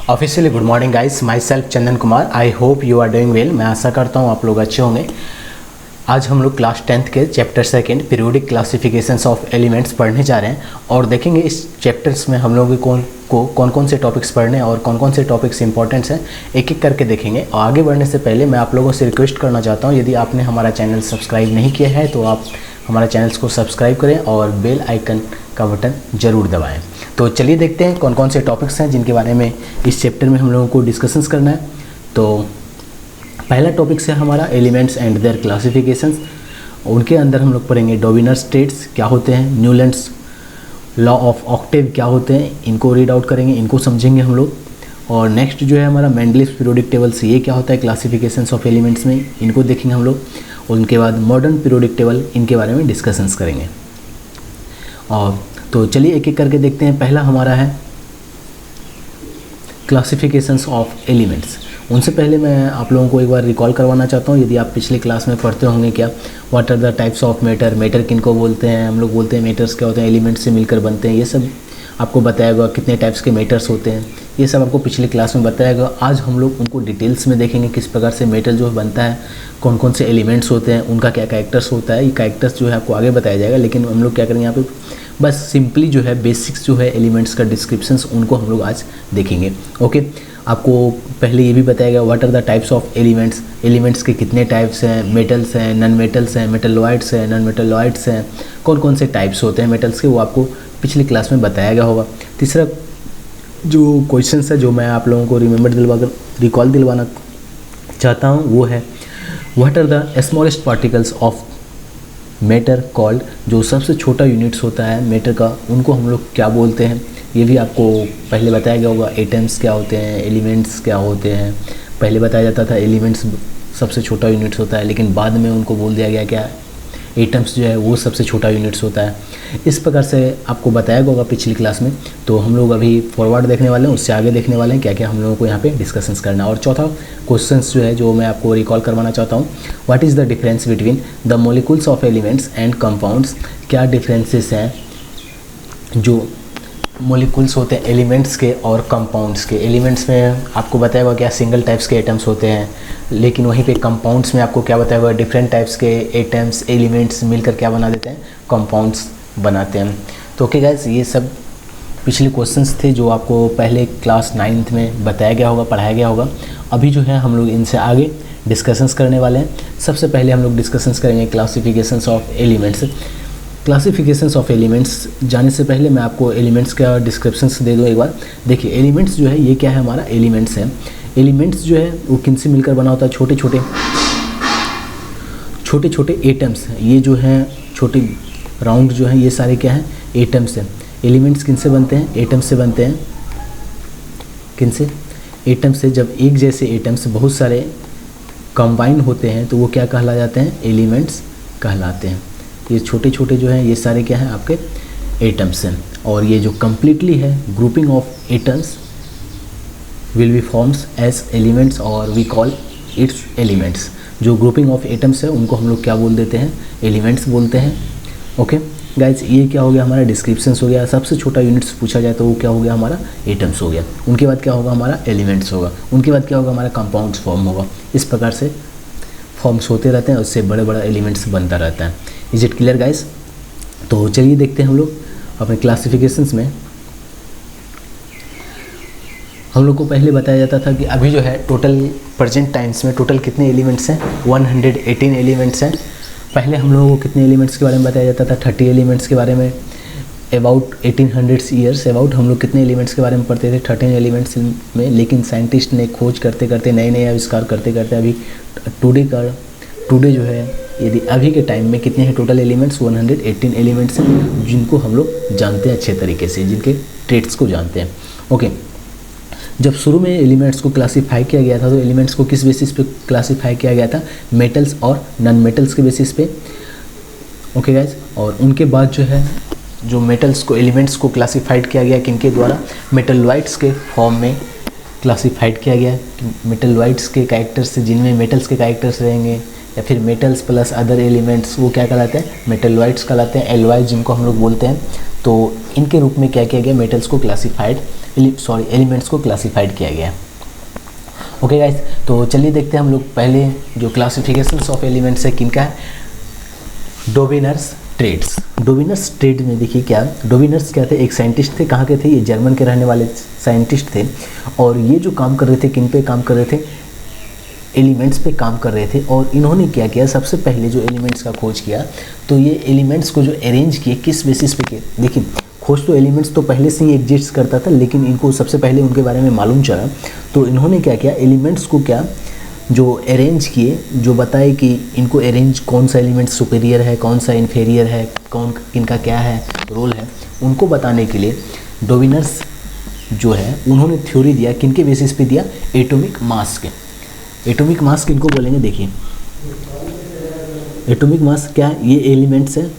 Officially good morning guys, myself Chandan Kumar. I hope you are doing well. मैं आशा करता हूँ आप लोग अच्छे होंगे। आज हम लोग क्लास 10th के chapter second periodic classifications of elements पढ़ने जा रहे हैं और देखेंगे इस चैप्टर्स में हम लोगों को कौन कौन से टॉपिक्स पढ़ने हैं और कौन कौन से टॉपिक्स इंपॉर्टेंट्स हैं, एक एक करके देखेंगे। और आगे बढ़ने से पहले मैं आप लोगों से रिक्वेस्ट करना चाहता हूँ, यदि आपने हमारा चैनल सब्सक्राइब नहीं किया है तो आप हमारा चैनल को सब्सक्राइब करें और बेल आइकन का बटन ज़रूर दबाएं। तो चलिए देखते हैं कौन कौन से टॉपिक्स हैं जिनके बारे में इस चैप्टर में हम लोगों को डिस्कशंस करना है। तो पहला टॉपिक है हमारा एलिमेंट्स एंड देयर क्लासिफिकेशंस। उनके अंदर हम लोग पढ़ेंगे डोबिनर स्टेट्स क्या होते हैं, न्यूलैंड्स लॉ ऑफ ऑक्टेव क्या होते हैं, इनको रीड आउट करेंगे, इनको समझेंगे हम लोग। और नेक्स्ट जो है हमारा मेंडलीव्स पीरियोडिक टेबल्स, ये क्या होता है क्लासिफिकेशंस ऑफ एलिमेंट्स में, इनको देखेंगे हम लोग। उनके बाद मॉडर्न पीरियोडिक टेबल, इनके बारे में डिस्कशंस करेंगे। और तो चलिए एक एक करके देखते हैं। पहला हमारा है क्लासिफिकेशंस ऑफ एलिमेंट्स। उनसे पहले मैं आप लोगों को एक बार रिकॉल करवाना चाहता हूँ, यदि आप पिछले क्लास में पढ़ते होंगे क्या, what are the types of matter, matter किनको बोलते हैं, हम लोग बोलते हैं मैटर्स क्या होते हैं, एलिमेंट्स से मिलकर बनते हैं, ये सब आपको बताया गया। कितने टाइप्स के मैटर्स होते हैं ये सब आपको पिछले क्लास में बताया गया। आज हम लोग उनको डिटेल्स में देखेंगे, किस प्रकार से मैटर जो बनता है, कौन कौन से एलिमेंट्स होते हैं, उनका क्या कैरेक्टर्स होता है। ये कैरेक्टर्स जो है आपको आगे बताया जाएगा, लेकिन हम लोग क्या करेंगे यहाँ पे बस सिंपली जो है बेसिक्स जो है एलिमेंट्स का डिस्क्रिप्शंस, उनको हम लोग आज देखेंगे। ओके, आपको पहले ये भी बताया गया what are the types of elements, elements के कितने टाइप्स हैं, मेटल्स हैं, नॉन मेटल्स हैं, मेटलॉइड्स हैं, नॉन मेटलॉइड्स हैं, कौन कौन से टाइप्स होते हैं मेटल्स के, वो आपको पिछली क्लास में बताया गया होगा। तीसरा जो क्वेश्चन है जो मैं आप लोगों को रिकॉल दिलवाना चाहता हूँ वो है what are the smallest particles of matter called, जो सबसे छोटा यूनिट्स होता है मैटर का, उनको हम लोग क्या बोलते हैं। ये भी आपको पहले बताया गया होगा। एटम्स क्या होते हैं, एलिमेंट्स क्या होते हैं। पहले बताया जाता था एलिमेंट्स सबसे छोटा यूनिट्स होता है, लेकिन बाद में उनको बोल दिया गया क्या एटम्स जो है वो सबसे छोटा यूनिट्स होता है। इस प्रकार से आपको बताया गया होगा पिछली क्लास में। तो हम लोग अभी फॉरवर्ड देखने वाले हैं, उससे आगे देखने वाले हैं क्या क्या हम लोगों को यहाँ पे डिस्कशंस करना है। और चौथा क्वेश्चंस जो है जो मैं आपको रिकॉल करवाना चाहता हूँ, what is the difference between the molecules of elements and compounds. क्या डिफरेंसेस हैं जो मॉलिक्यूल्स होते हैं एलिमेंट्स के और कंपाउंड्स के। एलिमेंट्स में आपको बताया हुआ क्या सिंगल टाइप्स के एटम्स होते हैं, लेकिन वहीं पे कंपाउंड्स में आपको क्या बताया हुआ डिफरेंट टाइप्स के एटम्स एलिमेंट्स मिलकर क्या बना देते हैं, कंपाउंड्स बनाते हैं। तो ओके गाइस, ये सब पिछले क्वेश्चंस थे जो आपको पहले क्लास 9th में बताया गया होगा, पढ़ाया गया होगा। अभी जो है हम लोग इनसे आगे डिस्कशंस करने वाले हैं। सबसे पहले हम लोग डिस्कशंस करेंगे classifications of elements. Classifications of elements जाने से पहले मैं आपको एलिमेंट्स का डिस्क्रिप्शंस दे दूँ एक बार। देखिए एलिमेंट्स जो है ये क्या है, हमारा एलिमेंट्स है। एलिमेंट्स जो है वो किन से मिलकर बना होता है, छोटे छोटे एटम्स हैं। ये जो हैं छोटे राउंड जो हैं ये सारे क्या हैं, एटम्स हैं। एलिमेंट्स किन से बनते हैं, एटम्स से बनते हैं। किन से, एटम्स से। जब एक जैसे एटम्स बहुत सारे कंबाइन होते हैं तो वो क्या कहला जाते हैं, एलिमेंट्स कहलाते हैं। ये छोटे छोटे जो हैं ये सारे क्या हैं, आपके एटम्स हैं। और ये जो कम्प्लीटली है grouping of atoms will be forms as elements और वी कॉल इट्स एलिमेंट्स। जो ग्रुपिंग ऑफ एटम्स है उनको हम लोग क्या बोल देते हैं, एलिमेंट्स बोलते हैं। ओके गाइज, ये क्या हो गया हमारा डिस्क्रिप्शंस हो गया। सबसे छोटा यूनिट्स पूछा जाए तो वो क्या हो गया, हमारा एटम्स हो गया। उनके बाद क्या होगा, हमारा एलिमेंट्स होगा। उनके बाद क्या होगा, हमारा कंपाउंड्स फॉर्म होगा। इस प्रकार से फॉर्म्स होते रहते हैं, उससे बड़े बड़ा एलिमेंट्स बनता रहता है। Is it clear guys. तो चलिए देखते हैं हम लोग अपने क्लासिफिकेशंस में। हम लोग को पहले बताया जाता था कि अभी जो है टोटल प्रेजेंट टाइम्स में टोटल कितने एलिमेंट्स हैं, 118 एलिमेंट्स हैं। पहले हम लोगों को कितने एलिमेंट्स के बारे में बताया जाता था, 30 एलिमेंट्स के बारे में। अबाउट 1800 ईयर्स अबाउट हम लोग कितने एलिमेंट्स के बारे में पढ़ते थे, 13 एलिमेंट्स में। लेकिन साइंटिस्ट ने खोज करते करते नए नए आविष्कार करते करते अभी टुडे जो है, यदि अभी के टाइम में कितने हैं टोटल एलिमेंट्स, 118 एलिमेंट्स हैं, जिनको हम लोग जानते हैं अच्छे तरीके से, जिनके ट्रेट्स को जानते हैं। ओके, जब शुरू में एलिमेंट्स को क्लासीफाई किया गया था तो एलिमेंट्स को किस बेसिस पे क्लासीफाई किया गया था, मेटल्स और नॉन मेटल्स के बेसिस पे। ओके गाइज, और उनके बाद जो है जो मेटल्स को एलिमेंट्स को क्लासीफाइड किया गया किनके द्वारा, मेटलॉइड्स के फॉर्म में क्लासीफाइड किया गया। मेटलॉइड्स के कैरेक्टर्स से, जिनमें मेटल्स के कैरेक्टर्स रहेंगे, या फिर मेटल्स प्लस अदर एलिमेंट्स, वो क्या कहलाते हैं, मेटलॉइड्स कहलाते हैं। एलॉइड जिनको हम लोग बोलते हैं। तो इनके रूप में क्या किया गया, मेटल्स को क्लासीफाइड एलिमेंट्स को क्लासिफाइड किया गया है। ओके गाइस, तो चलिए देखते हैं हम लोग पहले जो क्लासिफिकेशंस ऑफ एलिमेंट्स है किनका है, डोबिनर्स ट्रेड्स। डोबिनर्स ट्रेड में देखिए क्या, डोबिनर्स क्या थे, एक साइंटिस्ट थे, कहाँ के थे, ये जर्मन के रहने वाले साइंटिस्ट थे, और ये जो काम कर रहे थे, किन पे काम कर रहे थे, एलिमेंट्स पे काम कर रहे थे। और इन्होंने क्या किया, सबसे पहले जो एलिमेंट्स का खोज किया, तो ये एलिमेंट्स को जो अरेंज किए किस बेसिस पे किए, देखिए खोज तो एलिमेंट्स तो पहले से ही एग्जिस्ट करता था, लेकिन इनको सबसे पहले उनके बारे में मालूम चला, तो इन्होंने क्या किया, एलिमेंट्स को क्या जो अरेंज किए, जो बताए कि इनको अरेंज कौन सा एलिमेंट सुपीरियर है, कौन सा इन्फीरियर है, कौन किनका क्या है रोल है, उनको बताने के लिए डोबिनर्स जो है उन्होंने थ्योरी दिया, किनके बेसिस पे दिया, एटॉमिक मास के। एटॉमिक मास किनको बोलेंगे, देखिए एटॉमिक मास क्या है, ये एलिमेंट्स हैं,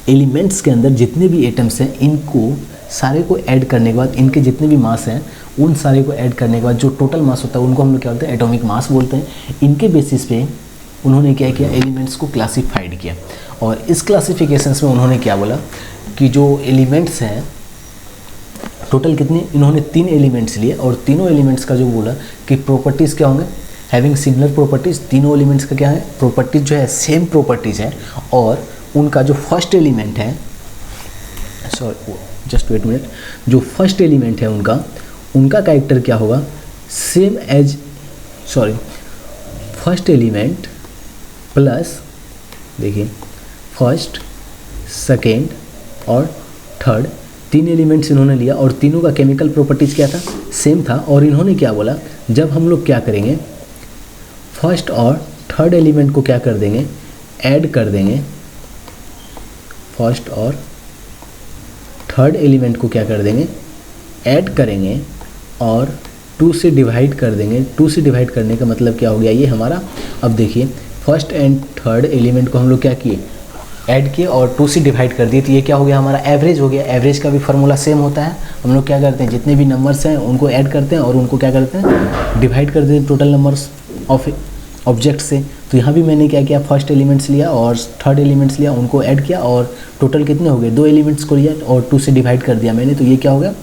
एलिमेंट्स के अंदर जितने भी एटम्स हैं इनको सारे को ऐड करने के बाद, इनके जितने भी मास हैं उन सारे को ऐड करने के बाद जो टोटल मास होता है उनको हम लोग क्या बोलते हैं, एटॉमिक मास बोलते हैं। इनके बेसिस पे उन्होंने क्या किया, एलिमेंट्स को क्लासिफाइड किया। और इस क्लासिफिकेशंस में उन्होंने क्या बोला कि जो एलिमेंट्स हैं टोटल कितने, इन्होंने 3 एलिमेंट्स लिए, और तीनों एलिमेंट्स का जो बोला कि प्रॉपर्टीज़ क्या होंगे, हैविंग सिमिलर प्रॉपर्टीज़। तीनों एलिमेंट्स का क्या है, प्रॉपर्टीज़ जो है सेम प्रॉपर्टीज़ है, और उनका जो फर्स्ट एलिमेंट है, सॉरी जस्ट वेट मिनट, जो फर्स्ट एलिमेंट है उनका कैरेक्टर क्या होगा, same as, sorry first element plus, देखिए फर्स्ट, सेकेंड और थर्ड, 3 एलिमेंट्स इन्होंने लिया, और तीनों का केमिकल प्रॉपर्टीज़ क्या था, सेम था। और इन्होंने क्या बोला, जब हम लोग क्या करेंगे, फर्स्ट और थर्ड एलिमेंट को क्या कर देंगे, ऐड कर देंगे, फर्स्ट और थर्ड एलिमेंट को क्या कर देंगे, ऐड करेंगे और 2 से डिवाइड कर देंगे। 2 से डिवाइड करने का मतलब क्या हो गया, ये हमारा, अब देखिए फर्स्ट एंड थर्ड एलिमेंट को हम लोग क्या किए, ऐड किए और 2 से डिवाइड कर दिए, तो ये क्या हो गया, हमारा एवरेज हो गया। एवरेज का भी फार्मूला सेम होता है, हम लोग क्या करते हैं, जितने भी नंबर्स हैं उनको ऐड करते हैं और उनको क्या करते हैं, डिवाइड कर देते हैं टोटल नंबर्स ऑफ ऑब्जेक्ट से। तो यहाँ भी मैंने क्या किया, फर्स्ट एलिमेंट्स लिया और थर्ड एलिमेंट्स लिया, उनको ऐड किया और टोटल कितने हो गए, 2 एलिमेंट्स को लिया और 2 से डिवाइड कर दिया मैंने, तो ये क्या हो गया,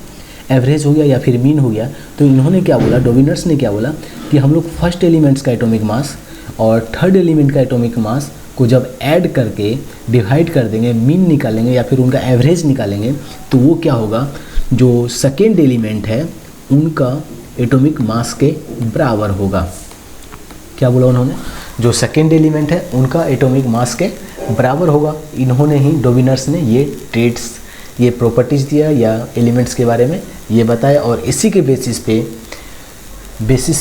एवरेज हो गया या फिर मीन हो गया। तो इन्होंने क्या बोला, डोबिनर्स ने क्या बोला कि हम लोग फर्स्ट एलिमेंट्स का एटॉमिक मास और थर्ड एलिमेंट का एटॉमिक मास को जब ऐड करके डिवाइड कर देंगे, मीन निकालेंगे या फिर उनका एवरेज निकालेंगे, तो वो क्या होगा, जो सेकेंड एलिमेंट है उनका एटॉमिक मास के बराबर होगा। क्या बोला उन्होंने, जो सेकेंड एलिमेंट है उनका एटॉमिक मास के बराबर होगा। इन्होंने ही, डोबिनर्स ने ये ट्रेड्स, ये प्रॉपर्टीज़ दिया या एलिमेंट्स के बारे में ये बताया, और इसी के बेसिस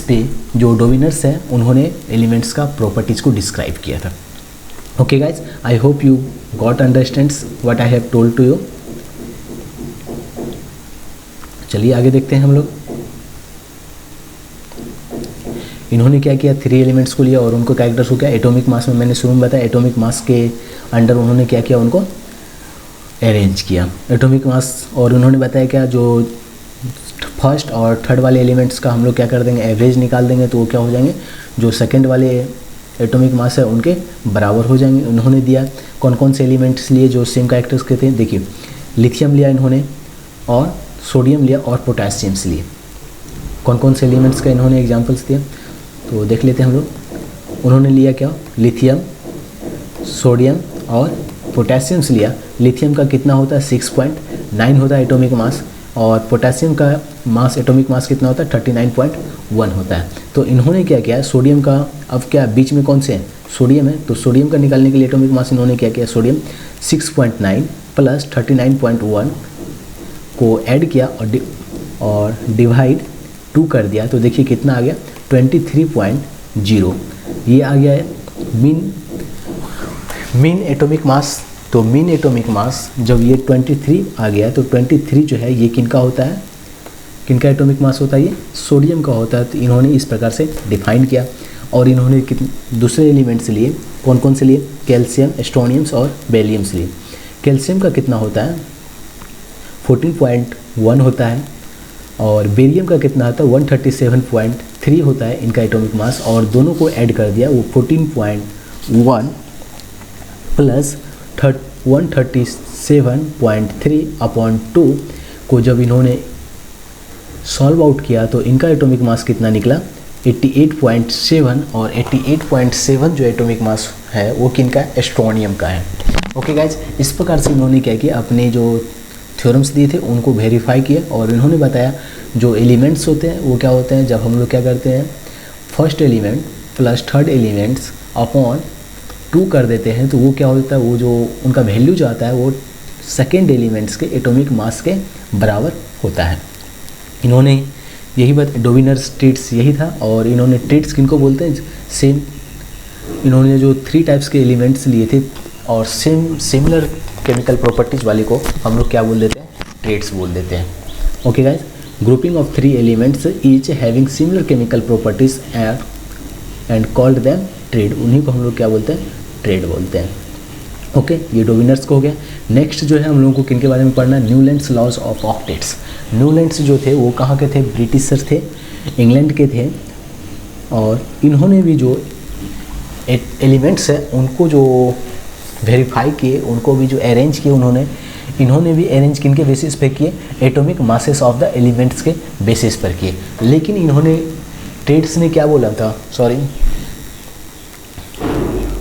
पे जो डोबिनर्स हैं उन्होंने एलिमेंट्स का प्रॉपर्टीज़ को डिस्क्राइब किया था। Okay guys, I hope you got understands what I have told to you. चलिए आगे देखते हैं हम लोग। इन्होंने क्या किया, 3 एलिमेंट्स को लिया और उनको कैरेक्टर्स हो गया, एटॉमिक मास में मैंने शुरू में बताया, एटॉमिक मास के अंडर उन्होंने क्या किया, उनको अरेंज किया एटॉमिक मास। और उन्होंने बताया क्या, जो फर्स्ट और थर्ड वाले एलिमेंट्स का हम लोग क्या कर देंगे, एवरेज निकाल देंगे, तो वो क्या हो जाएंगे, जो सेकंड वाले एटॉमिक मास है उनके बराबर हो जाएंगे। उन्होंने दिया कौन कौन से एलिमेंट्स लिए जो सेम कैरेक्टर्स के थे, देखिए लिथियम लिया इन्होंने, और सोडियम लिया और पोटेशियम्स लिए। कौन कौन से एलिमेंट्स का इन्होंने एग्जाम्पल्स दिया, तो देख लेते हैं हम लोग। उन्होंने लिया क्या, लिथियम, सोडियम और पोटेशियम्स लिया। लिथियम का कितना होता है, 6.9 होता है एटॉमिक मास, और पोटेशियम का मास, एटॉमिक मास कितना होता है, 39.1 होता है। तो इन्होंने क्या किया, सोडियम का, अब क्या बीच में कौन से हैं, सोडियम है, तो सोडियम का निकालने के लिए एटॉमिक मास इन्होंने क्या किया, सोडियम 6.9 प्लस 39.1 को ऐड किया और डिवाइड 2 कर दिया, तो देखिए कितना आ गया, 23.0। ये आ गया है मीन एटॉमिक मास। तो मीन एटॉमिक मास जब ये 23 आ गया, तो 23 जो है ये किनका होता है, किनका एटॉमिक मास होता है, ये सोडियम का होता है। तो इन्होंने इस प्रकार से डिफाइन किया। और इन्होंने दूसरे एलिमेंट्स लिए, कौन कौन से लिए, कैल्शियम, एस्ट्रोनियम्स और बेरियम्स लिए। कैल्शियम का कितना होता है, 14.1 होता है, और बेरियम का कितना होता है, 137.3 होता है इनका एटॉमिक मास, और दोनों को ऐड कर दिया, वो 14.1 प्लस 137.3/2 को जब इन्होंने सॉल्व आउट किया तो इनका एटॉमिक मास कितना निकला 88.7, और 88.7 जो एटॉमिक मास है वो किनका है, एस्ट्रोनियम का है। ओके गाइज, इस प्रकार से इन्होंने क्या किया, अपने जो थ्योरम्स दिए थे उनको वेरीफाई किया, और इन्होंने बताया जो एलिमेंट्स होते हैं वो क्या होते हैं, जब हम लोग क्या करते हैं first element plus third elements upon 2 कर देते हैं तो वो क्या होता है, वो जो उनका वैल्यू जो आता है वो सेकेंड एलिमेंट्स के एटॉमिक मास के बराबर होता है। इन्होंने यही बात डोविनर्स ट्रीट्स यही था, और इन्होंने ट्रीट्स किनको बोलते हैं, सेम इन्होंने जो 3 टाइप्स के एलिमेंट्स लिए थे और सिमिलर केमिकल प्रॉपर्टीज़ वाले को हम लोग क्या बोल देते हैं, ट्रेड्स बोल देते हैं। Okay guys, grouping of 3 elements each having similar chemical properties and called them trade, उन्हीं को हम लोग क्या बोलते हैं, ट्रेड बोलते हैं। ओके, ये डोविनर्स को हो गया। नेक्स्ट जो है हम लोगों को किन के बारे में पढ़ना है, Newlands laws of octaves. Newlands जो थे वो कहाँ के थे, ब्रिटिशर थे, इंग्लैंड के थे, और इन्होंने भी जो एलिमेंट्स है उनको जो वेरीफाई किए, उनको भी जो अरेंज किए इन्होंने भी अरेंज किन के बेसिस पे किए, atomic masses of the elements के बेसिस पर किए। लेकिन इन्होंने ट्रेड्स ने क्या बोला था,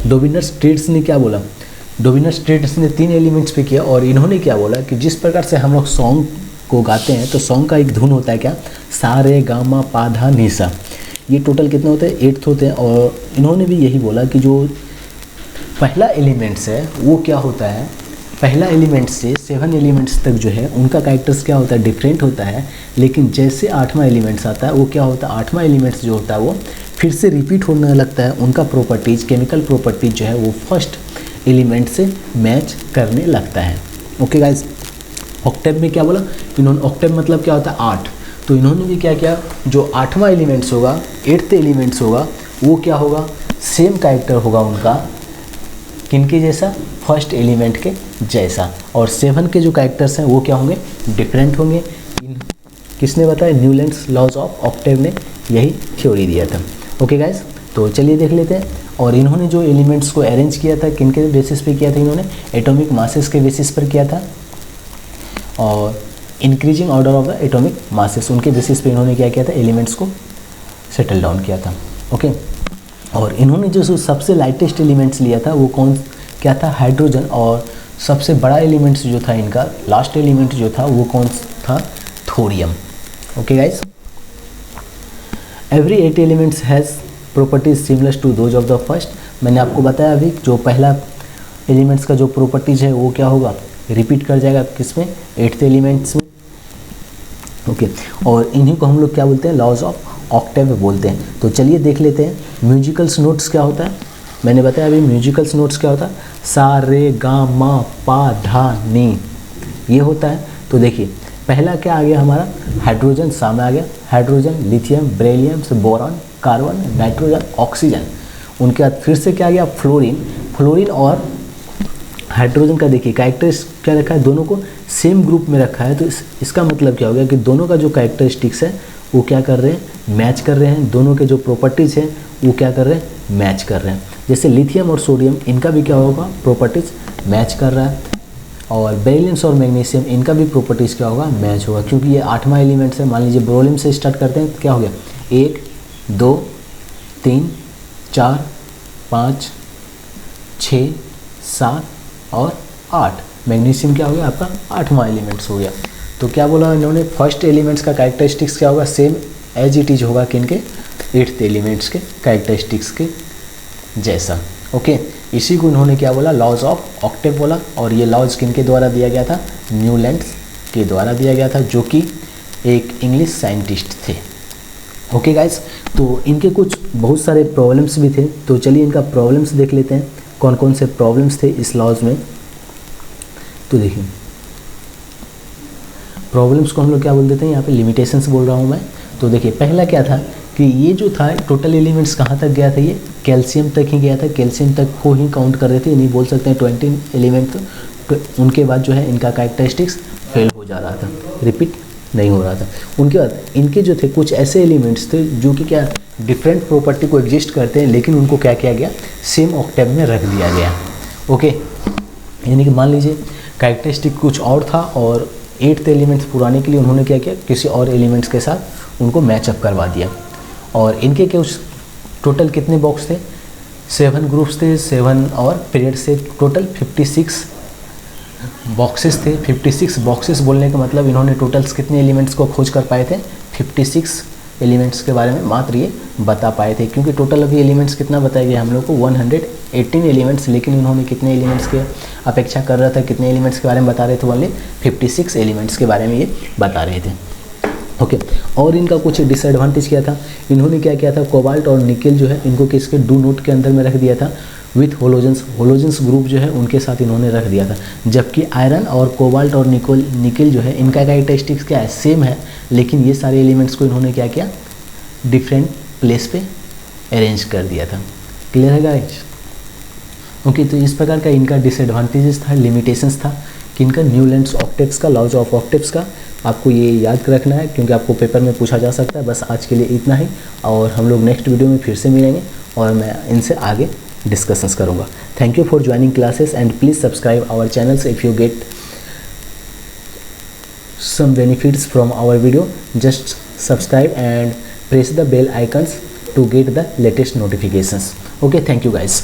डोविनर्स ट्रेड्स ने क्या बोला, डोविनर्स ट्रेड्स ने 3 एलिमेंट्स पे किया, और इन्होंने क्या बोला कि जिस प्रकार से हम लोग सॉन्ग को गाते हैं तो सॉन्ग का एक धुन होता है क्या, सा रे गा मा पा धा नि सा, ये टोटल कितने होते हैं, 8 होते हैं। और इन्होंने भी यही बोला कि जो पहला एलिमेंट्स है वो क्या होता है, पहला एलिमेंट से 7 एलिमेंट्स तक जो है उनका कैरेक्टर्स क्या होता है, डिफरेंट होता है, लेकिन जैसे 8वां एलिमेंट्स आता है वो क्या होता है, 8वां एलिमेंट्स जो होता है वो फिर से रिपीट होने लगता है, उनका प्रॉपर्टीज केमिकल प्रॉपर्टीज जो है वो फर्स्ट एलिमेंट से मैच करने लगता है। ओके गाइज, ऑक्टेव में क्या बोला इन्होंने, ऑक्टेव मतलब क्या होता है 8, तो इन्होंने भी क्या किया, जो 8वां एलिमेंट्स होगा, 8th एलिमेंट्स होगा, वो क्या होगा, सेम कैरेक्टर होगा उनका किनके जैसा, फर्स्ट एलिमेंट के जैसा, और 7 के जो कैरेक्टर्स हैं वो क्या होंगे, डिफरेंट होंगे। किसने बताया, न्यूलैंड्स लॉज ऑफ ऑक्टेव ने यही थ्योरी दिया था। ओके गाइज, तो चलिए देख लेते हैं। और इन्होंने जो एलिमेंट्स को अरेंज किया था किनके बेसिस पे किया था, इन्होंने एटॉमिक मासेस के बेसिस पर किया था, और increasing order of the atomic masses उनके बेसिस पे इन्होंने क्या किया था, एलिमेंट्स को सेटल डाउन किया था। ओके, और इन्होंने जो सबसे लाइटेस्ट एलिमेंट्स लिया था वो क्या था, हाइड्रोजन, और सबसे बड़ा एलिमेंट्स जो था इनका, लास्ट एलिमेंट जो था वो कौन था, thorium. Okay guys, every 8 elements has properties similar to those of the first. मैंने आपको बताया अभी जो पहला एलिमेंट्स का जो प्रॉपर्टीज है वो क्या होगा, रिपीट कर जाएगा किसमें, 8th एलिमेंट्स में। ओके, और इन्हीं को हम लोग क्या बोलते हैं, लॉज ऑफ ऑक्टेव बोलते हैं। तो चलिए देख लेते हैं म्यूजिकल्स नोट्स क्या होता है। मैंने बताया अभी म्यूजिकल्स नोट्स क्या होता है, सा रे गा मा पा धा नी, ये होता है। तो देखिए पहला क्या आ गया हमारा, हाइड्रोजन, सामने आ गया hydrogen, lithium, beryllium, boron, carbon, nitrogen, oxygen. उनके बाद फिर से क्या आ गया, फ्लोरीन। फ्लोरीन और हाइड्रोजन का देखिए कैरेक्टरिस्ट क्या रखा है, दोनों को सेम ग्रुप में रखा है, तो इसका मतलब क्या हो गया कि दोनों का जो कैरेक्टरिस्टिक्स है वो क्या कर रहे हैं, मैच कर रहे हैं, दोनों के जो प्रॉपर्टीज़ हैं वो क्या कर रहे हैं, मैच कर रहे हैं। जैसे लिथियम और सोडियम इनका भी क्या होगा, प्रॉपर्टीज़ मैच कर रहा है, और बेरिलियम और मैग्नीशियम इनका भी प्रॉपर्टीज़ क्या होगा, मैच होगा, क्योंकि ये 8वां एलिमेंट्स है। मान लीजिए बेरिलियम से स्टार्ट करते हैं तो क्या हो गया, 1 2 3 4 5 6 7 और 8। मैग्नीशियम क्या हो गया आपका, 8वां एलिमेंट्स हो गया। तो क्या बोला इन्होंने, फर्स्ट एलिमेंट्स का कैरेक्टरिस्टिक्स क्या होगा, सेम एज इट इज होगा किनके, 8th एलिमेंट्स के कैरेक्टरिस्टिक्स के जैसा। ओके, इसी को इन्होंने क्या बोला, लॉज ऑफ ऑक्टेव बोला, और ये लॉज किनके द्वारा दिया गया था, न्यूलैंड्स के द्वारा दिया गया था, जो कि एक इंग्लिश साइंटिस्ट थे। ओके गाइस, तो इनके कुछ बहुत सारे प्रॉब्लम्स भी थे, तो चलिए इनका प्रॉब्लम्स देख लेते हैं, कौन कौन से प्रॉब्लम्स थे इस लॉज में। तो देखिए प्रॉब्लम्स को हम लोग क्या बोल देते हैं, यहाँ पे लिमिटेशंस बोल रहा हूँ मैं। तो देखिए पहला क्या था कि ये जो था टोटल एलिमेंट्स कहाँ तक गया था, ये कैल्शियम तक ही गया था, कैल्शियम तक को ही काउंट कर रहे थे, नहीं बोल सकते हैं 20 एलिमेंट। तो उनके बाद जो है इनका कैरेक्टरिस्टिक्स फेल हो जा रहा था, रिपीट नहीं हो रहा था। उनके बाद इनके जो थे कुछ ऐसे एलिमेंट्स थे जो कि क्या डिफरेंट प्रॉपर्टी को एग्जिस्ट करते हैं, लेकिन उनको क्या किया गया, सेम ऑक्टेव में रख दिया गया। ओके, यानी कि मान लीजिए कैरेक्टरिस्टिक कुछ और था और 8th एलिमेंट्स पुराने के लिए उन्होंने क्या किया, किसी और एलिमेंट्स के साथ उनको मैचअप करवा दिया। और इनके क्या उस टोटल कितने बॉक्स थे, 7 ग्रुप्स थे, 7 और पीरियड्स थे, टोटल 56 बॉक्सेस थे। 56 बॉक्सेस बोलने का मतलब इन्होंने टोटल्स कितने एलिमेंट्स को खोज कर पाए थे, 56 एलिमेंट्स के बारे में मात्र ये बता पाए थे, क्योंकि टोटल अभी एलिमेंट्स कितना बताया गया हम लोग को 118 एलिमेंट्स, लेकिन इन्होंने कितने एलिमेंट्स के अपेक्षा कर रहा था, कितने एलिमेंट्स के बारे में बता रहे थे, ओनली 56 एलिमेंट्स के बारे में ये बता रहे थे। ओके और इनका कुछ डिसएडवांटेज क्या था, इन्होंने क्या किया था, कोबाल्ट और निकेल जो है इनको किसके डू नोट के अंदर में रख दिया था, विथ होलोजेंस ग्रुप जो है उनके साथ इन्होंने रख दिया था। जबकि आयरन और कोबाल्ट और निकेल जो है इनका कैरेक्टरिस्टिक्स क्या है, सेम है, लेकिन ये सारे एलिमेंट्स को इन्होंने क्या किया, डिफरेंट प्लेस पे अरेंज कर दिया था। क्लियर है गाइस? ओके तो इस प्रकार का इनका डिसएडवांटेजेस था, लिमिटेशंस था कि इनका न्यूलैंड्स ऑक्टेव्स का, लॉज ऑफ ऑक्टेव्स का आपको ये याद रखना है, क्योंकि आपको पेपर में पूछा जा सकता है। बस आज के लिए इतना ही, और हम लोग नेक्स्ट वीडियो में फिर से मिलेंगे और मैं इनसे आगे डिस्कशंस करूँगा। Thank you for joining classes and please subscribe our channels if you get some benefits from our video. Just subscribe and press the bell icons to get the latest notifications. Okay, thank you guys.